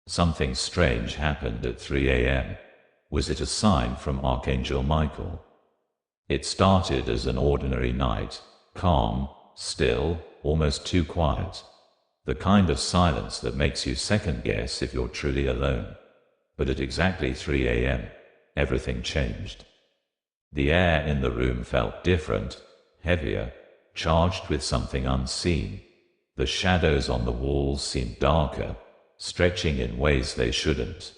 Something strange happened at 3 a.m. Was it a sign from Archangel Michael? It started as an ordinary night, calm, still, almost too quiet. The kind of silence that makes you second guess if you're truly alone. But at exactly 3 a.m., everything changed. The air in the room felt different, heavier, charged with something unseen. The shadows on the walls seemed darker, stretching in ways they shouldn't.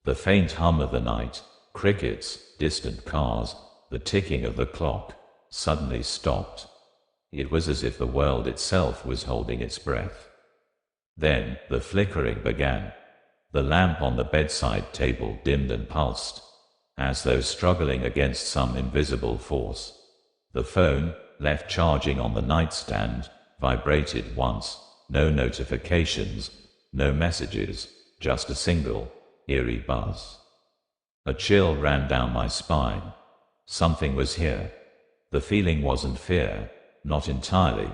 The faint hum of the night, crickets, distant cars, the ticking of the clock, suddenly stopped. It was as if the world itself was holding its breath. Then the flickering began. The lamp on the bedside table dimmed and pulsed, as though struggling against some invisible force. The phone, left charging on the nightstand, vibrated once, no notifications, no messages, just a single, eerie buzz. A chill ran down my spine. Something was here. The feeling wasn't fear, not entirely.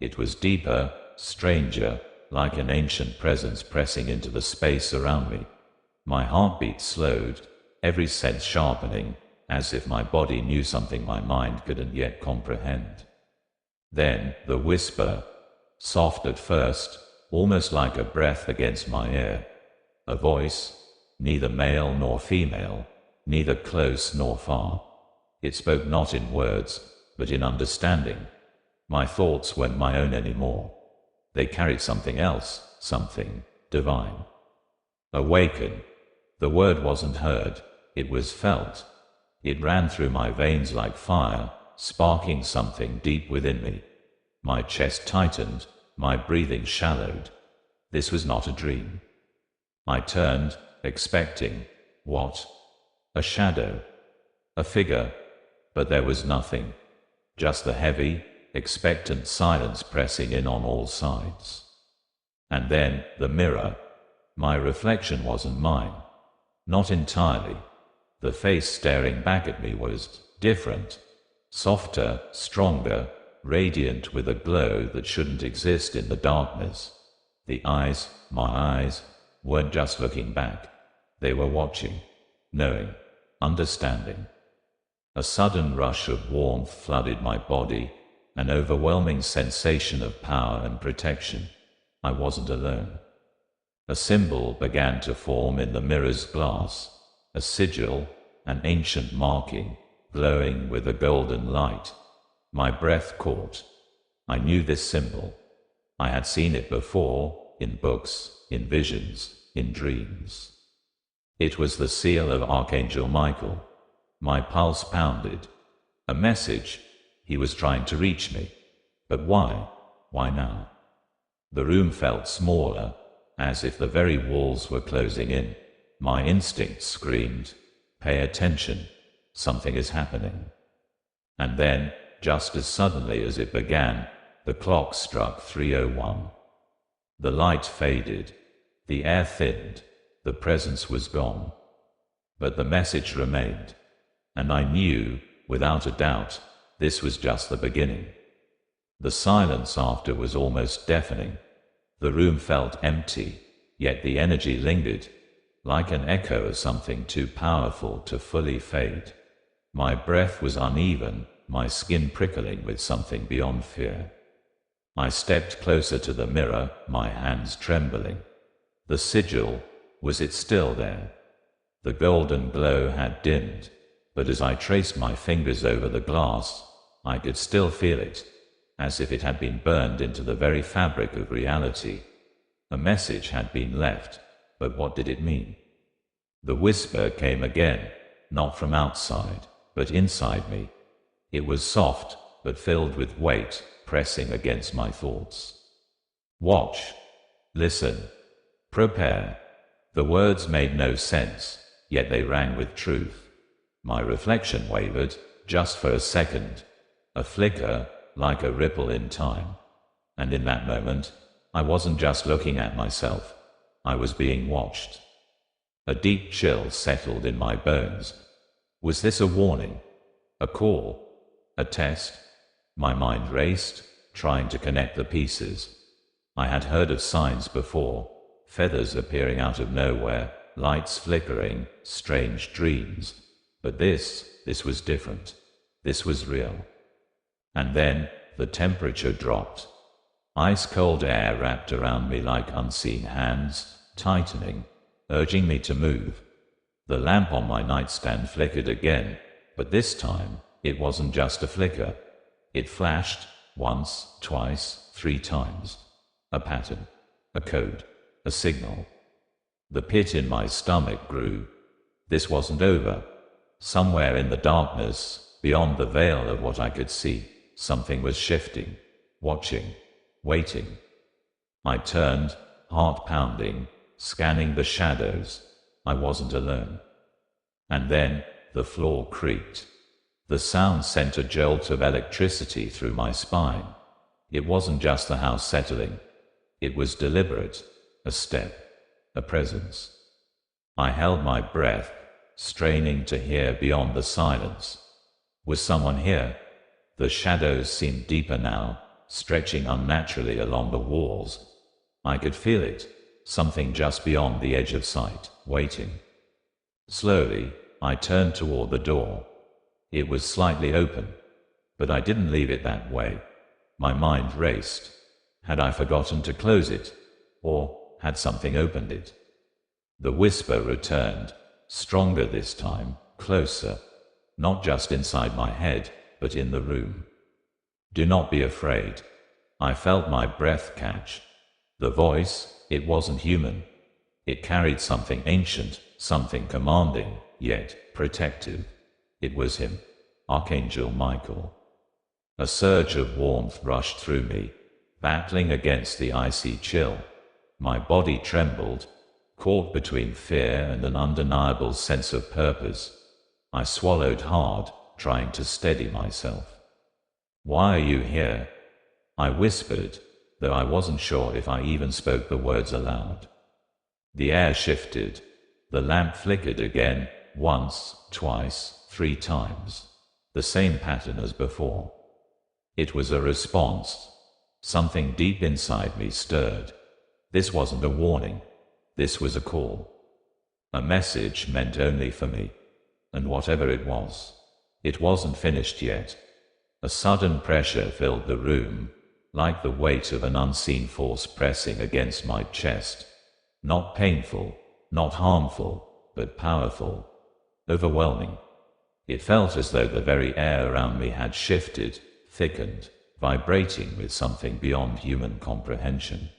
It was deeper, stranger, like an ancient presence pressing into the space around me. My heartbeat slowed, every sense sharpening, as if my body knew something my mind couldn't yet comprehend. Then, the whisper, soft at first, almost like a breath against my ear. A voice, neither male nor female, neither close nor far. It spoke not in words, but in understanding. My thoughts weren't my own anymore. They carried something else, something divine. Awaken. The word wasn't heard, it was felt. It ran through my veins like fire, sparking something deep within me. My chest tightened, my breathing shallowed. This was not a dream. I turned, expecting what? A shadow. A figure. But there was nothing. Just the heavy, expectant silence pressing in on all sides. And then, the mirror. My reflection wasn't mine. Not entirely. The face staring back at me was different. Softer, stronger, radiant with a glow that shouldn't exist in the darkness. The eyes, my eyes, weren't just looking back. They were watching, knowing, understanding. A sudden rush of warmth flooded my body, an overwhelming sensation of power and protection. I wasn't alone. A symbol began to form in the mirror's glass, a sigil, an ancient marking, glowing with a golden light. My breath caught. I knew this symbol. I had seen it before, in books, in visions, in dreams. It was the seal of Archangel Michael. My pulse pounded. A message. He was trying to reach me. But why? Why now? The room felt smaller, as if the very walls were closing in. My instinct screamed, "Pay attention. Something is happening." And then, just as suddenly as it began, the clock struck 3:01. The light faded. The air thinned. The presence was gone. But the message remained. And I knew, without a doubt, this was just the beginning. The silence after was almost deafening. The room felt empty, yet the energy lingered, like an echo of something too powerful to fully fade. My breath was uneven, my skin prickling with something beyond fear. I stepped closer to the mirror, my hands trembling. The sigil, was it still there? The golden glow had dimmed, but as I traced my fingers over the glass, I could still feel it, as if it had been burned into the very fabric of reality. A message had been left, but what did it mean? The whisper came again, not from outside, but inside me. It was soft, but filled with weight, pressing against my thoughts. Watch. Listen. Prepare. The words made no sense, yet they rang with truth. My reflection wavered, just for a second. A flicker, like a ripple in time. And in that moment, I wasn't just looking at myself. I was being watched. A deep chill settled in my bones. Was this a warning? A call? A test? My mind raced, trying to connect the pieces. I had heard of signs before. feathers appearing out of nowhere, lights flickering, strange dreams. But this was different. This was real. And then, the temperature dropped. Ice-cold air wrapped around me like unseen hands, tightening, urging me to move. The lamp on my nightstand flickered again, but this time, it wasn't just a flicker. It flashed, once, twice, 3 times. A pattern. A code. A signal. The pit in my stomach grew. This wasn't over. Somewhere in the darkness, beyond the veil of what I could see, something was shifting, watching, waiting. I turned, heart pounding, scanning the shadows. I wasn't alone. And then, the floor creaked. The sound sent a jolt of electricity through my spine. It wasn't just the house settling. It was deliberate. A step. A presence. I held my breath, straining to hear beyond the silence. Was someone here? The shadows seemed deeper now, stretching unnaturally along the walls. I could feel it, something just beyond the edge of sight, waiting. Slowly, I turned toward the door. It was slightly open, but I didn't leave it that way. My mind raced. Had I forgotten to close it? Or had something opened it? The whisper returned, stronger this time, closer. Not just inside my head, but in the room. Do not be afraid. I felt my breath catch. The voice, it wasn't human. It carried something ancient, something commanding, yet protective. It was him, Archangel Michael. A surge of warmth rushed through me, battling against the icy chill. My body trembled, caught between fear and an undeniable sense of purpose. I swallowed hard, trying to steady myself. "Why are you here?" I whispered, though I wasn't sure if I even spoke the words aloud. The air shifted. The lamp flickered again, once, twice, 3 times. The same pattern as before. It was a response. Something deep inside me stirred. This wasn't a warning. This was a call. A message meant only for me. And whatever it wasn't finished yet. A sudden pressure filled the room, like the weight of an unseen force pressing against my chest. Not painful, not harmful, but powerful. Overwhelming. It felt as though the very air around me had shifted, thickened, vibrating with something beyond human comprehension.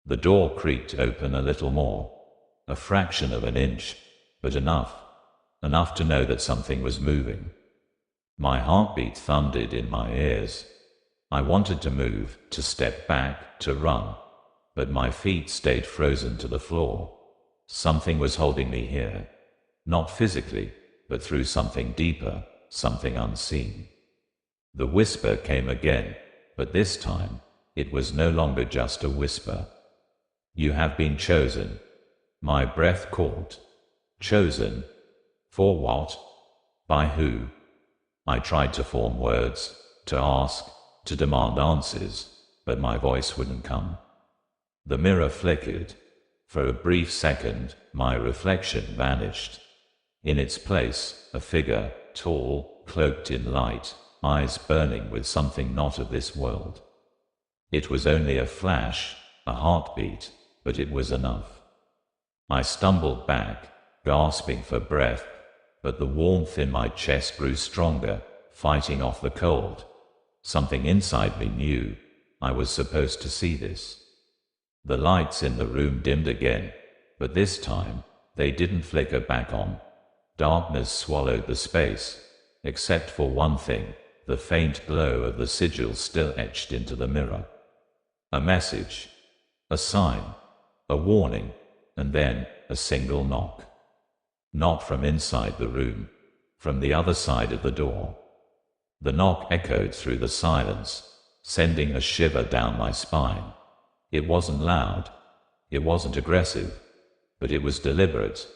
The door creaked open a little more, a fraction of an inch, but enough to know that something was moving. My heartbeat thundered in my ears. I wanted to move, to step back, to run, but my feet stayed frozen to the floor. Something was holding me here, not physically, but through something deeper, something unseen. The whisper came again, but this time, it was no longer just a whisper. "You have been chosen." My breath caught. Chosen? For what? By who? I tried to form words, to ask, to demand answers, but my voice wouldn't come. The mirror flickered. For a brief second, my reflection vanished. In its place, a figure, tall, cloaked in light, eyes burning with something not of this world. It was only a flash, a heartbeat, but it was enough. I stumbled back, gasping for breath, but the warmth in my chest grew stronger, fighting off the cold. Something inside me knew I was supposed to see this. The lights in the room dimmed again, but this time, they didn't flicker back on. Darkness swallowed the space, except for one thing, the faint glow of the sigil still etched into the mirror. A message, a sign, a warning, and then a single knock. Not from inside the room, from the other side of the door. The knock echoed through the silence, sending a shiver down my spine. It wasn't loud, it wasn't aggressive, but it was deliberate.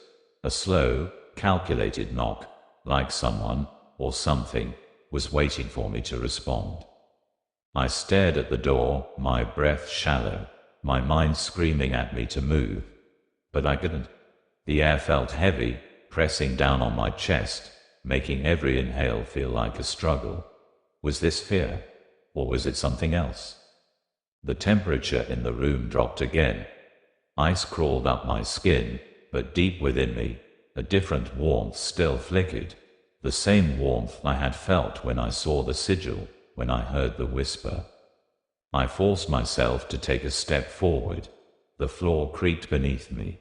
A slow, calculated knock, like someone, or something, was waiting for me to respond. I stared at the door, my breath shallow. my mind screaming at me to move. But I couldn't. The air felt heavy, pressing down on my chest, making every inhale feel like a struggle. Was this fear? Or was it something else? The temperature in the room dropped again. Ice crawled up my skin, but deep within me, a different warmth still flickered. The same warmth I had felt when I saw the sigil, when I heard the whisper. I forced myself to take a step forward. The floor creaked beneath me.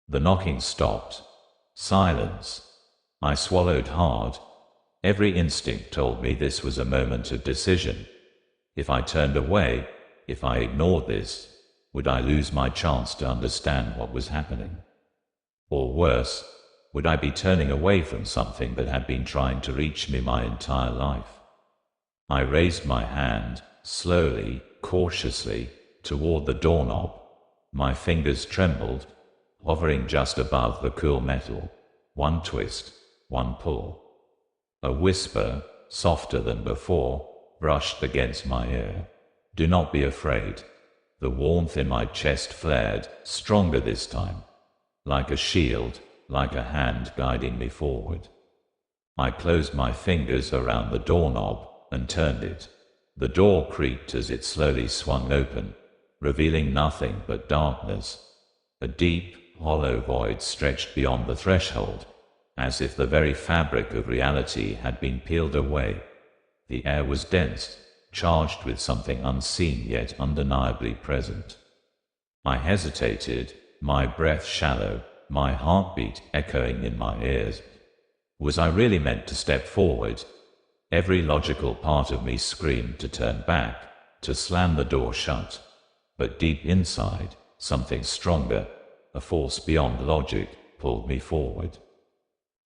The knocking stopped. Silence. I swallowed hard. Every instinct told me this was a moment of decision. If I turned away, if I ignored this, would I lose my chance to understand what was happening? Or worse, would I be turning away from something that had been trying to reach me my entire life? I raised my hand, slowly, cautiously, toward the doorknob. My fingers trembled, hovering just above the cool metal. One twist, one pull. A whisper, softer than before, brushed against my ear. Do not be afraid. The warmth in my chest flared, stronger this time. Like a shield, like a hand guiding me forward. I closed my fingers around the doorknob and turned it. The door creaked as it slowly swung open, revealing nothing but darkness. A deep, hollow void stretched beyond the threshold, as if the very fabric of reality had been peeled away. The air was dense, charged with something unseen yet undeniably present. I hesitated, my breath shallow, my heartbeat echoing in my ears. Was I really meant to step forward? Every logical part of me screamed to turn back, to slam the door shut. But deep inside, something stronger, a force beyond logic, pulled me forward.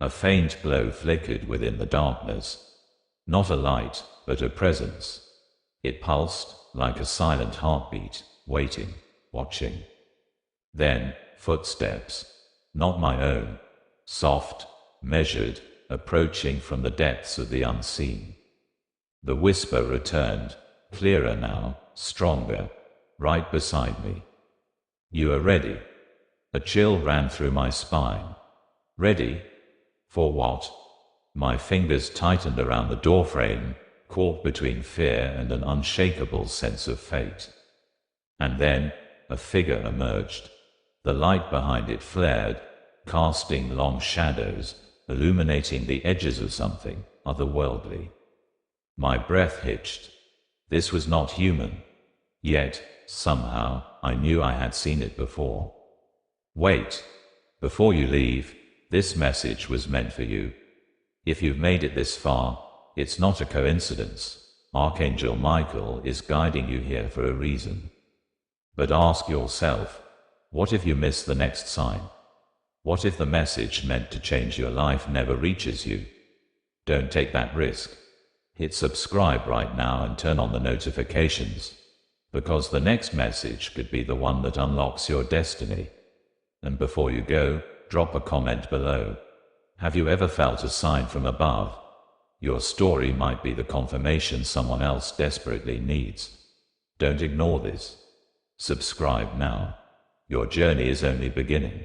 A faint glow flickered within the darkness. Not a light, but a presence. It pulsed, like a silent heartbeat, waiting, watching. Then, footsteps. Not my own. Soft, measured, approaching from the depths of the unseen. The whisper returned, clearer now, stronger, right beside me. You are ready. A chill ran through my spine. Ready? For what? My fingers tightened around the doorframe, caught between fear and an unshakable sense of fate. And then, a figure emerged. The light behind it flared, casting long shadows, illuminating the edges of something otherworldly. My breath hitched. This was not human. Yet, somehow, I knew I had seen it before. Wait. Before you leave, this message was meant for you. If you've made it this far, it's not a coincidence. Archangel Michael is guiding you here for a reason. But ask yourself, what if you miss the next sign? What if the message meant to change your life never reaches you? Don't take that risk. Hit subscribe right now and turn on the notifications, because the next message could be the one that unlocks your destiny. And before you go, drop a comment below. Have you ever felt a sign from above? Your story might be the confirmation someone else desperately needs. Don't ignore this. Subscribe now. Your journey is only beginning.